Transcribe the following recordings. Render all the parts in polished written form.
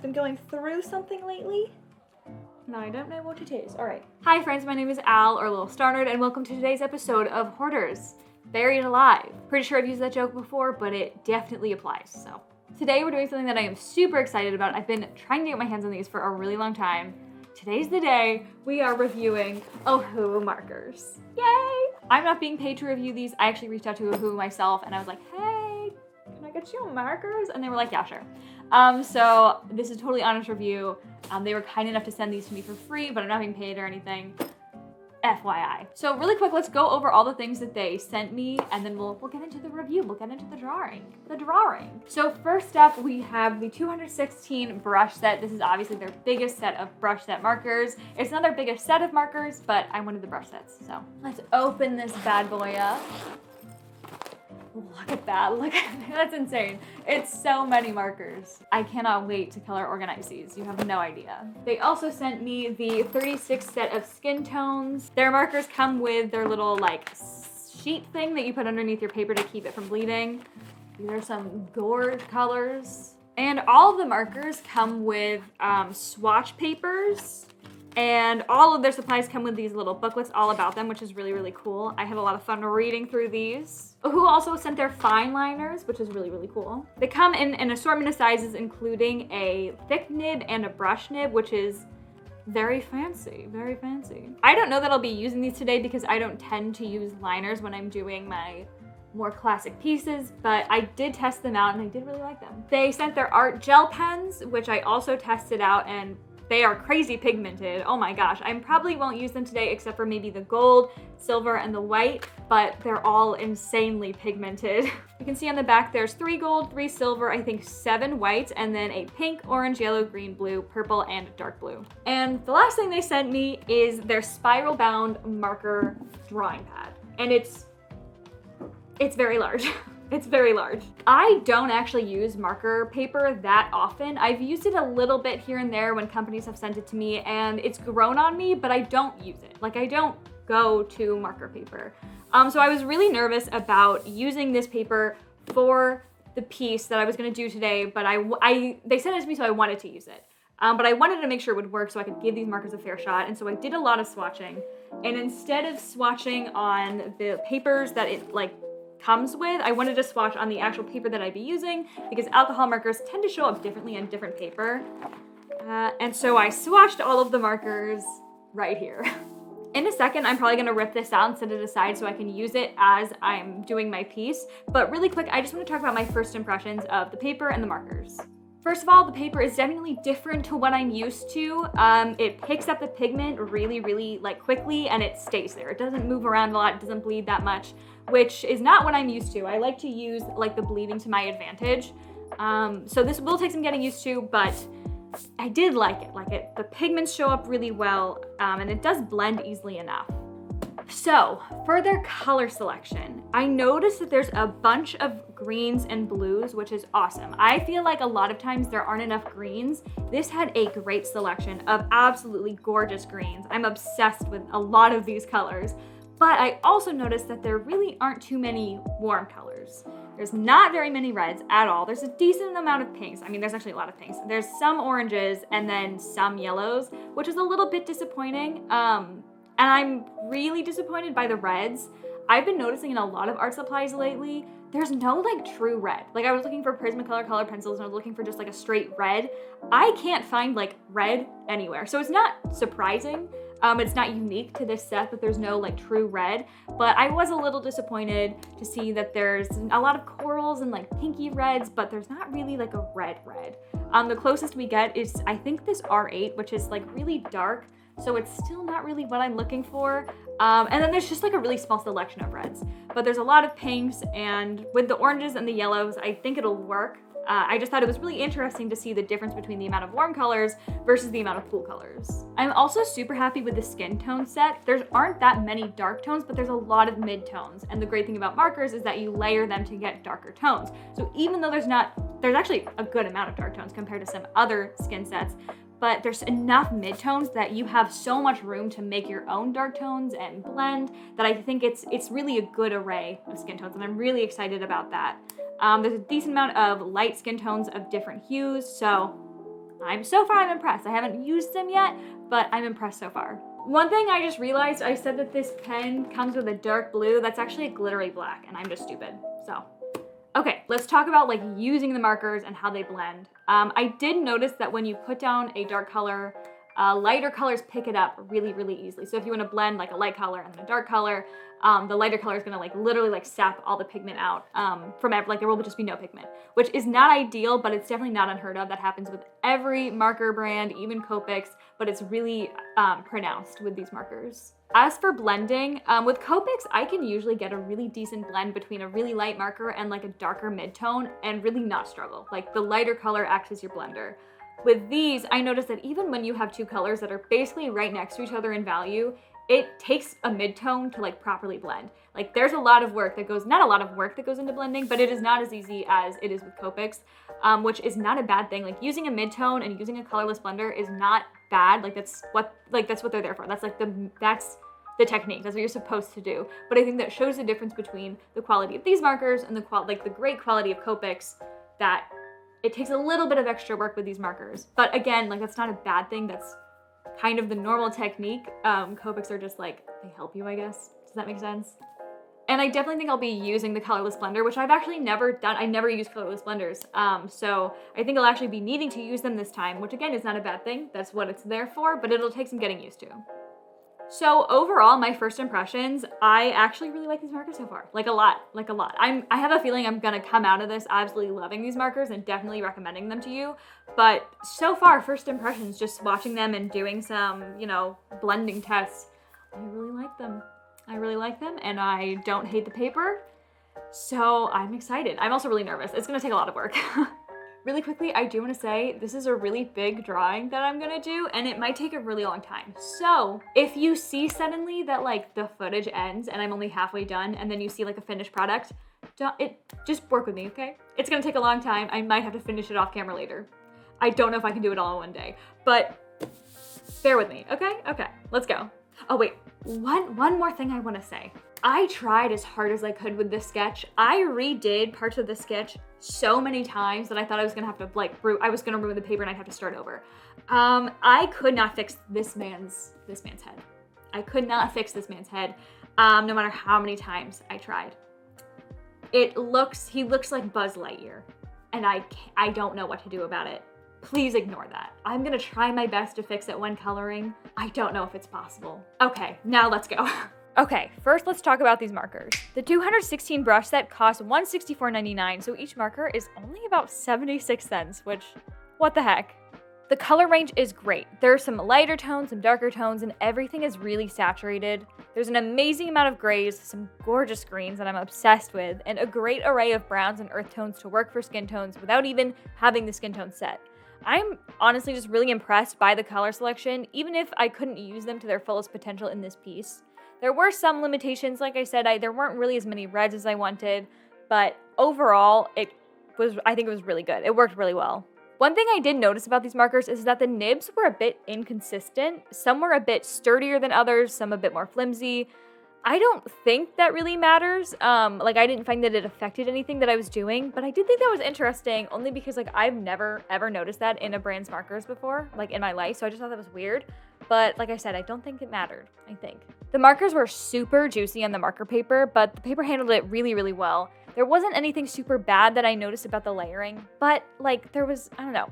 been going through something lately. No, I don't know what it is. All right. Hi friends, my name is Al, or Little Star Nerd, and welcome to today's episode of Hoarders, Buried Alive. Pretty sure I've used that joke before, but it definitely applies, so. Today we're doing something that I am super excited about. I've been trying to get my hands on these for a really long time. Today's the day we are reviewing Ohuhu markers. Yay! I'm not being paid to review these. I actually reached out to Ohuhu myself and I was like, hey, can I get you markers? And they were like, yeah, sure. So this is a totally honest review. They were kind enough to send these to me for free, but I'm not being paid or anything. FYI. So really quick, let's go over all the things that they sent me and then we'll get into the review. We'll get into the drawing. So first up, we have the 216 brush set. This is obviously their biggest set of brush set markers. It's not their biggest set of markers, but I wanted the brush sets. So let's open this bad boy up. Look at that, look at that, that's insane. It's so many markers. I cannot wait to color organize these, you have no idea. They also sent me the 36 set of skin tones. Their markers come with their little like sheet thing that you put underneath your paper to keep it from bleeding. These are some gorge colors. And all of the markers come with swatch papers. And all of their supplies come with these little booklets all about them, which is really, really cool. I had a lot of fun reading through these. Ohuhu also sent their fine liners, which is really, really cool. They come in an assortment of sizes, including a thick nib and a brush nib, which is very fancy, very fancy. I don't know that I'll be using these today because I don't tend to use liners when I'm doing my more classic pieces, but I did test them out and I did really like them. They sent their art gel pens, which I also tested out, and they are crazy pigmented. Oh my gosh, I probably won't use them today except for maybe the gold, silver, and the white, but they're all insanely pigmented. You can see on the back there's 3 gold, 3 silver, I think 7 white, and then a pink, orange, yellow, green, blue, purple, and dark blue. And the last thing they sent me is their spiral bound marker drawing pad. And it's very large. It's very large. I don't actually use marker paper that often. I've used it a little bit here and there when companies have sent it to me and it's grown on me, but I don't use it. Like I don't go to marker paper. So I was really nervous about using this paper for the piece that I was gonna do today, but they sent it to me so I wanted to use it. But I wanted to make sure it would work so I could give these markers a fair shot. And so I did a lot of swatching. And instead of swatching on the papers that it comes with, I wanted to swatch on the actual paper that I'd be using because alcohol markers tend to show up differently on different paper. And so I swatched all of the markers right here. In a second, I'm probably gonna rip this out and set it aside so I can use it as I'm doing my piece. But really quick, I just wanna talk about my first impressions of the paper and the markers. First of all, the paper is definitely different to what I'm used to. It picks up the pigment really, really quickly and it stays there. It doesn't move around a lot, it doesn't bleed that much, which is not what I'm used to. I like to use the bleeding to my advantage. So this will take some getting used to, but I did like it. The pigments show up really well and it does blend easily enough. So for their color selection, I noticed that there's a bunch of greens and blues, which is awesome. I feel like a lot of times there aren't enough greens. This had a great selection of absolutely gorgeous greens. I'm obsessed with a lot of these colors, but I also noticed that there really aren't too many warm colors. There's not very many reds at all. There's a decent amount of pinks. I mean, there's actually a lot of pinks. There's some oranges and then some yellows, which is a little bit disappointing. And I'm really disappointed by the reds. I've been noticing in a lot of art supplies lately, there's no true red. I was looking for Prismacolor color pencils and I was looking for just a straight red. I can't find red anywhere. So it's not surprising. It's not unique to this set that there's no true red, but I was a little disappointed to see that there's a lot of corals and pinky reds, but there's not really a red. The closest we get is I think this R8, which is really dark. So it's still not really what I'm looking for. And then there's just a really small selection of reds. But there's a lot of pinks, and with the oranges and the yellows, I think it'll work. I just thought it was really interesting to see the difference between the amount of warm colors versus the amount of cool colors. I'm also super happy with the skin tone set. There aren't that many dark tones, but there's a lot of mid tones. And the great thing about markers is that you layer them to get darker tones. So even though there's actually a good amount of dark tones compared to some other skin sets, but there's enough midtones that you have so much room to make your own dark tones and blend that I think it's really a good array of skin tones, and I'm really excited about that. There's a decent amount of light skin tones of different hues, so So far I'm impressed. I haven't used them yet, but I'm impressed so far. One thing I just realized, I said that this pen comes with a dark blue. That's actually a glittery black, and I'm just stupid, so. Okay, let's talk about like using the markers and how they blend. I did notice that when you put down a dark color, lighter colors pick it up really, really easily. So if you want to blend like a light color and then a dark color, the lighter color is going to like literally like sap all the pigment out like there will just be no pigment, which is not ideal, but it's definitely not unheard of. That happens with every marker brand, even Copics, but it's really pronounced with these markers. As for blending, with Copics, I can usually get a really decent blend between a really light marker and like a darker mid-tone and really not struggle. Like the lighter color acts as your blender. With these, I noticed that even when you have two colors that are basically right next to each other in value, it takes a mid-tone to like properly blend. Like there's a lot of work that goes, not a lot of work that goes into blending, but it is not as easy as it is with Copics, which is not a bad thing. Like using a mid-tone and using a colorless blender is not bad. Like that's what they're there for. That's the technique. That's what you're supposed to do. But I think that shows the difference between the quality of these markers and the great quality of Copics, that it takes a little bit of extra work with these markers. But again, like that's not a bad thing. That's kind of the normal technique. Copics are just like, they help you, I guess. Does that make sense? And I definitely think I'll be using the colorless blender, which I've actually never done. I never use colorless blenders. So I think I'll actually be needing to use them this time, which again is not a bad thing. That's what it's there for, but it'll take some getting used to. So overall, my first impressions, I actually really like these markers so far. Like a lot. I have a feeling I'm gonna come out of this absolutely loving these markers and definitely recommending them to you. But so far, first impressions, just watching them and doing some, blending tests, I really like them. And I don't hate the paper. So I'm excited. I'm also really nervous. It's gonna take a lot of work. Really quickly, I do want to say this is a really big drawing that I'm gonna do, and it might take a really long time. So if you see suddenly that like the footage ends and I'm only halfway done, and then you see like a finished product, just work with me, okay? It's gonna take a long time. I might have to finish it off camera later. I don't know if I can do it all in one day, but bear with me, okay? Okay, let's go. Oh wait, one more thing I want to say. I tried as hard as I could with this sketch. I redid parts of the sketch so many times that I thought I was gonna have to ruin the paper and I'd have to start over. I could not fix this man's head. I could not fix this man's head, no matter how many times I tried. He looks like Buzz Lightyear, and I don't know what to do about it. Please ignore that. I'm gonna try my best to fix it when coloring. I don't know if it's possible. Okay, now let's go. Okay, first let's talk about these markers. The 216 brush set costs $164.99, so each marker is only about 76 cents, which, what the heck? The color range is great. There are some lighter tones, some darker tones, and everything is really saturated. There's an amazing amount of grays, some gorgeous greens that I'm obsessed with, and a great array of browns and earth tones to work for skin tones without even having the skin tone set. I'm honestly just really impressed by the color selection, even if I couldn't use them to their fullest potential in this piece. There were some limitations, like I said, there weren't really as many reds as I wanted, but overall, I think it was really good. It worked really well. One thing I did notice about these markers is that the nibs were a bit inconsistent. Some were a bit sturdier than others, some a bit more flimsy. I don't think that really matters. I didn't find that it affected anything that I was doing, but I did think that was interesting only because I've never ever noticed that in a brand's markers before, in my life. So I just thought that was weird. But like I said, I don't think it mattered, I think. The markers were super juicy on the marker paper, but the paper handled it really, really well. There wasn't anything super bad that I noticed about the layering, but there was, I don't know.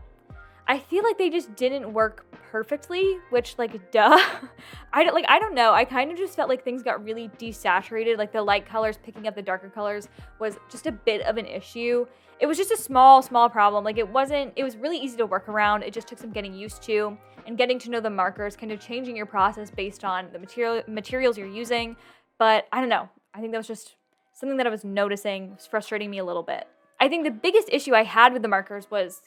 I feel like they just didn't work perfectly, which duh. I don't know. I kind of just felt like things got really desaturated. The light colors picking up the darker colors was just a bit of an issue. It was just a small problem. It was really easy to work around. It just took some getting used to and getting to know the markers, kind of changing your process based on the materials you're using. But I don't know. I think that was just something that I was noticing was frustrating me a little bit. I think the biggest issue I had with the markers was,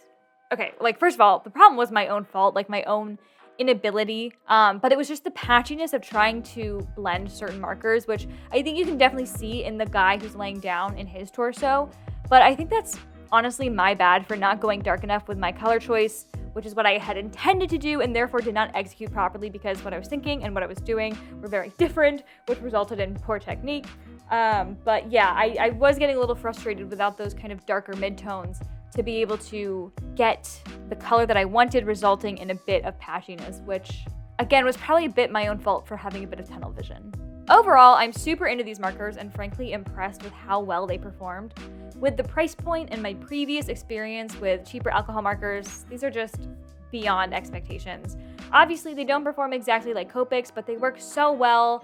first of all, the problem was my own fault, my own inability, but it was just the patchiness of trying to blend certain markers, which I think you can definitely see in the guy who's laying down in his torso, but I think that's honestly my bad for not going dark enough with my color choice, which is what I had intended to do and therefore did not execute properly because what I was thinking and what I was doing were very different, which resulted in poor technique. But yeah, I was getting a little frustrated without those kind of darker midtones to be able to get the color that I wanted, resulting in a bit of patchiness, which again was probably a bit my own fault for having a bit of tunnel vision. Overall, I'm super into these markers and frankly impressed with how well they performed. With the price point and my previous experience with cheaper alcohol markers, these are just beyond expectations. Obviously, they don't perform exactly like Copics, but they work so well,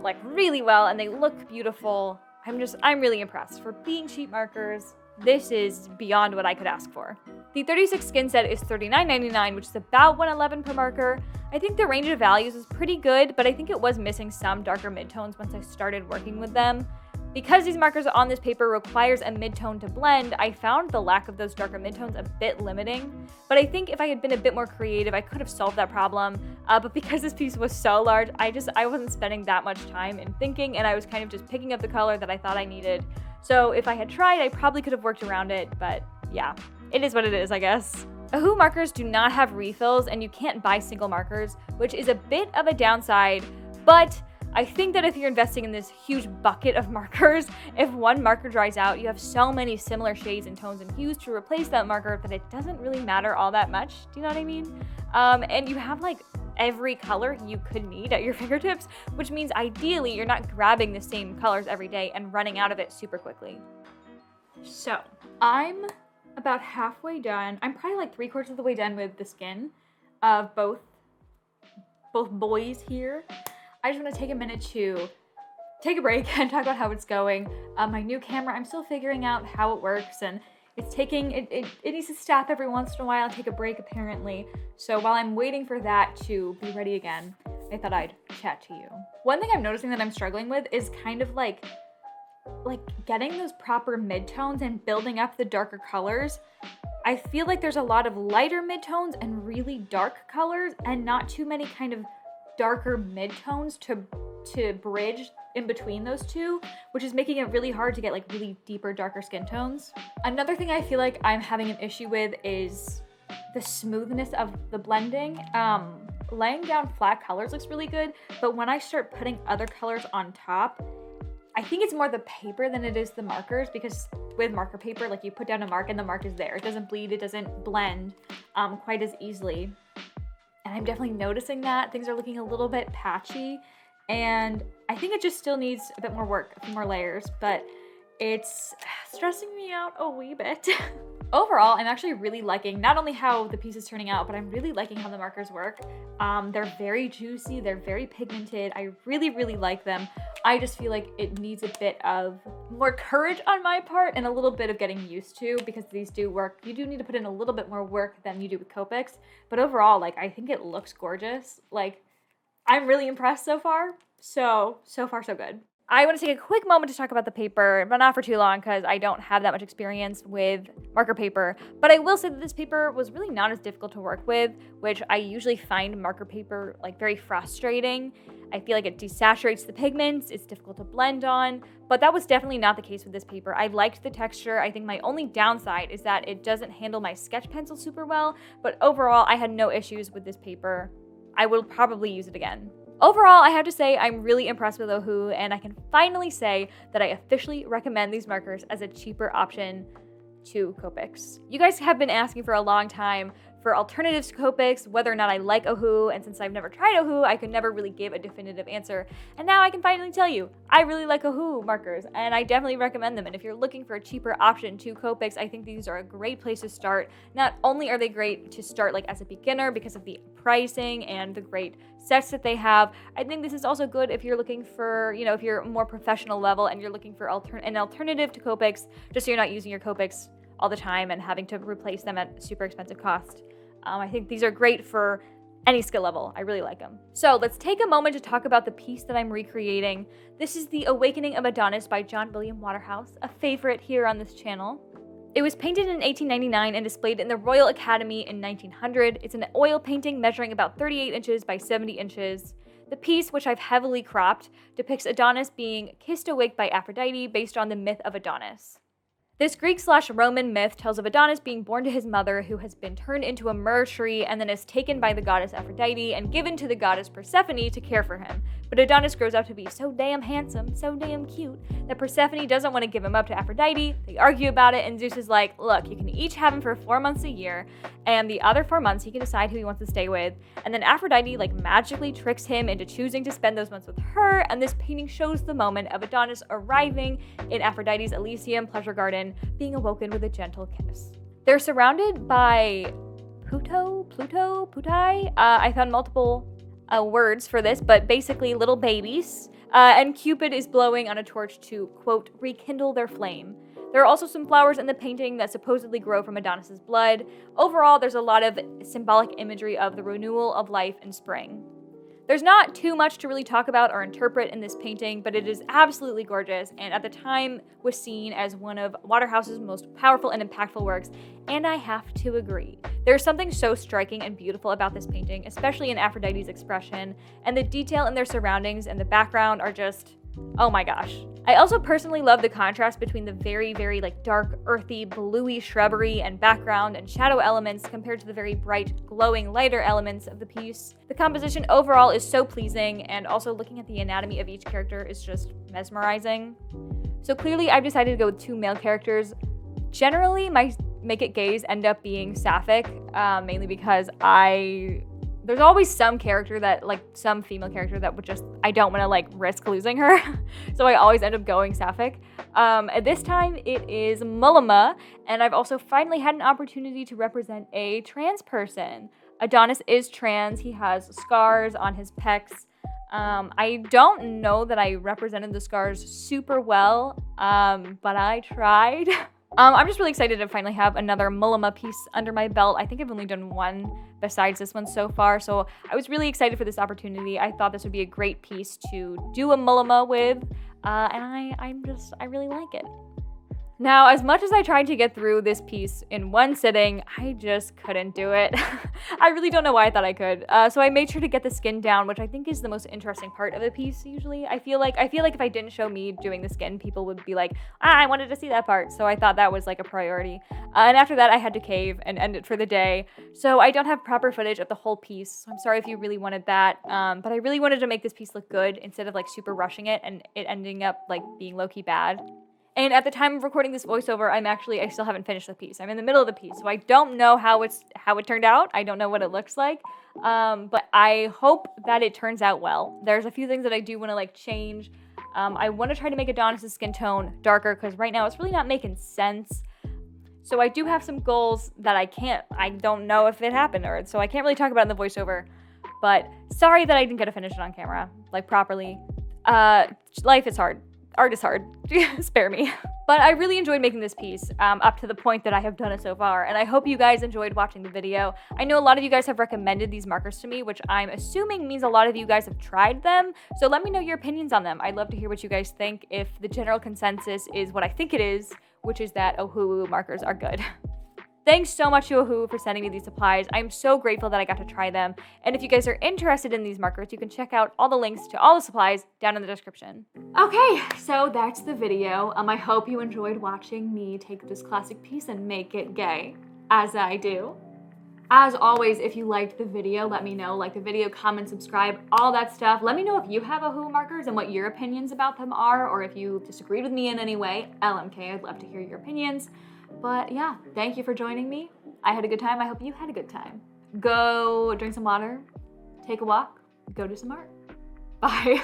like really well, and they look beautiful. I'm really impressed. For being cheap markers, this is beyond what I could ask for. The 36 skin set is $39.99, which is about $111 per marker. I think the range of values is pretty good, but I think it was missing some darker midtones once I started working with them. Because these markers on this paper requires a midtone to blend, I found the lack of those darker midtones a bit limiting. But I think if I had been a bit more creative, I could have solved that problem. But because this piece was so large, I wasn't spending that much time in thinking, and I was kind of just picking up the color that I thought I needed. So if I had tried, I probably could have worked around it, but yeah, it is what it is, I guess. Ohu markers do not have refills, and you can't buy single markers, which is a bit of a downside, but I think that if you're investing in this huge bucket of markers, if one marker dries out, you have so many similar shades and tones and hues to replace that marker that it doesn't really matter all that much. Do you know what I mean? And you have like every color you could need at your fingertips, which means ideally you're not grabbing the same colors every day and running out of it super quickly. So I'm about halfway done. I'm probably like 3/4 of the way done with the skin of both boys here. I just want to take a minute to take a break and talk about how it's going. My new camera, I'm still figuring out how it works, and it's taking, it needs to stop every once in a while and take a break apparently. So while I'm waiting for that to be ready again, I thought I'd chat to you. One thing I'm noticing that I'm struggling with is kind of like getting those proper midtones and building up the darker colors. I feel like there's a lot of lighter midtones and really dark colors and not too many kind of darker midtones to bridge in between those two, which is making it really hard to get like really deeper, darker skin tones. Another thing I feel like I'm having an issue with is the smoothness of the blending. Laying down flat colors looks really good, but when I start putting other colors on top, I think it's more the paper than it is the markers, because with marker paper, like you put down a mark and the mark is there. It doesn't bleed, it doesn't blend quite as easily. And I'm definitely noticing that things are looking a little bit patchy, and I think it just still needs a bit more work, a few more layers, but it's stressing me out a wee bit. Overall, I'm actually really liking not only how the piece is turning out, but I'm really liking how the markers work. They're very juicy, they're very pigmented. I really, really like them. I just feel like it needs a bit of more courage on my part and a little bit of getting used to, because these do work. You do need to put in a little bit more work than you do with Copics, but overall, like, I think it looks gorgeous. Like, I'm really impressed so far. So far so good. I want to take a quick moment to talk about the paper, but not for too long because I don't have that much experience with marker paper. But I will say that this paper was really not as difficult to work with, which I usually find marker paper like very frustrating. I feel like it desaturates the pigments, it's difficult to blend on, but that was definitely not the case with this paper. I liked the texture. I think my only downside is that it doesn't handle my sketch pencil super well, but overall I had no issues with this paper. I will probably use it again. Overall, I have to say I'm really impressed with Ohu, and I can finally say that I officially recommend these markers as a cheaper option to Copics. You guys have been asking for a long time for alternatives to Copics, whether or not I like Ohu, and since I've never tried Ohu, I could never really give a definitive answer. And now I can finally tell you, I really like Ohu markers, and I definitely recommend them. And if you're looking for a cheaper option to Copics, I think these are a great place to start. Not only are they great to start like as a beginner because of the pricing and the great sets that they have, I think this is also good if you're looking for, you know, if you're more professional level and you're looking for an alternative to Copics, just so you're not using your Copics all the time and having to replace them at super expensive cost. I think these are great for any skill level. I really like them. So let's take a moment to talk about the piece that I'm recreating. This is The Awakening of Adonis by John William Waterhouse, a favorite here on this channel. It was painted in 1899 and displayed in the Royal Academy in 1900. It's an oil painting measuring about 38 inches by 70 inches. The piece, which I've heavily cropped, depicts Adonis being kissed awake by Aphrodite based on the myth of Adonis. This Greek/Roman myth tells of Adonis being born to his mother, who has been turned into a myrrh tree and then is taken by the goddess Aphrodite and given to the goddess Persephone to care for him. But Adonis grows up to be so damn handsome, so damn cute, that Persephone doesn't want to give him up to Aphrodite. They argue about it, and Zeus is like, look, you can each have him for 4 months a year, and the other 4 months he can decide who he wants to stay with. And then Aphrodite magically tricks him into choosing to spend those months with her, and this painting shows the moment of Adonis arriving in Aphrodite's Elysium pleasure garden, being awoken with a gentle kiss. They're surrounded by putai. I found multiple words for this, but basically little babies. And Cupid is blowing on a torch to, quote, rekindle their flame. There are also some flowers in the painting that supposedly grow from Adonis's blood. Overall, there's a lot of symbolic imagery of the renewal of life in spring. There's not too much to really talk about or interpret in this painting, but it is absolutely gorgeous, and at the time was seen as one of Waterhouse's most powerful and impactful works, and I have to agree. There's something so striking and beautiful about this painting, especially in Aphrodite's expression, and the detail in their surroundings and the background are just, oh my gosh. I also personally love the contrast between the very, very dark, earthy, bluey shrubbery and background and shadow elements compared to the very bright, glowing, lighter elements of the piece. The composition overall is so pleasing, and also looking at the anatomy of each character is just mesmerizing. So clearly I've decided to go with 2 male characters. Generally, my Make It Gays end up being sapphic, mainly because there's always some character that, some female character that I don't want to, risk losing her. So I always end up going sapphic. At this time, it is Mullima, and I've also finally had an opportunity to represent a trans person. Adonis is trans. He has scars on his pecs. I don't know that I represented the scars super well, but I tried. I'm just really excited to finally have another Mullima piece under my belt. I think I've only done one besides this one so far, so I was really excited for this opportunity. I thought this would be a great piece to do a Mullima with, and I really like it. Now, as much as I tried to get through this piece in one sitting, I just couldn't do it. I really don't know why I thought I could. So I made sure to get the skin down, which I think is the most interesting part of the piece usually. I feel like if I didn't show me doing the skin, people would be like, I wanted to see that part. So I thought that was a priority. And after that, I had to cave and end it for the day. So I don't have proper footage of the whole piece. So I'm sorry if you really wanted that. But I really wanted to make this piece look good instead of super rushing it and it ending up being low-key bad. And at the time of recording this voiceover, I still haven't finished the piece. I'm in the middle of the piece, so I don't know how it turned out. I don't know what it looks like, but I hope that it turns out well. There's a few things that I do want to change. I want to try to make Adonis' skin tone darker, because right now it's really not making sense. So I do have some goals that I don't know if it happened, so I can't really talk about it in the voiceover. But sorry that I didn't get to finish it on camera, properly. Life is hard. Art is hard. Spare me. But I really enjoyed making this piece up to the point that I have done it so far, and I hope you guys enjoyed watching the video. I know a lot of you guys have recommended these markers to me, which I'm assuming means a lot of you guys have tried them, so let me know your opinions on them. I'd love to hear what you guys think, if the general consensus is what I think it is, which is that Ohuhu markers are good. Thanks so much to Ohuhu for sending me these supplies. I'm so grateful that I got to try them. And if you guys are interested in these markers, you can check out all the links to all the supplies down in the description. Okay, so that's the video. I hope you enjoyed watching me take this classic piece and make it gay, as I do. As always, if you liked the video, let me know. Like the video, comment, subscribe, all that stuff. Let me know if you have Ohuhu markers and what your opinions about them are, or if you disagreed with me in any way. LMK, I'd love to hear your opinions. But yeah, thank you for joining me. I had a good time. I hope you had a good time. Go drink some water, take a walk, go do some art. Bye.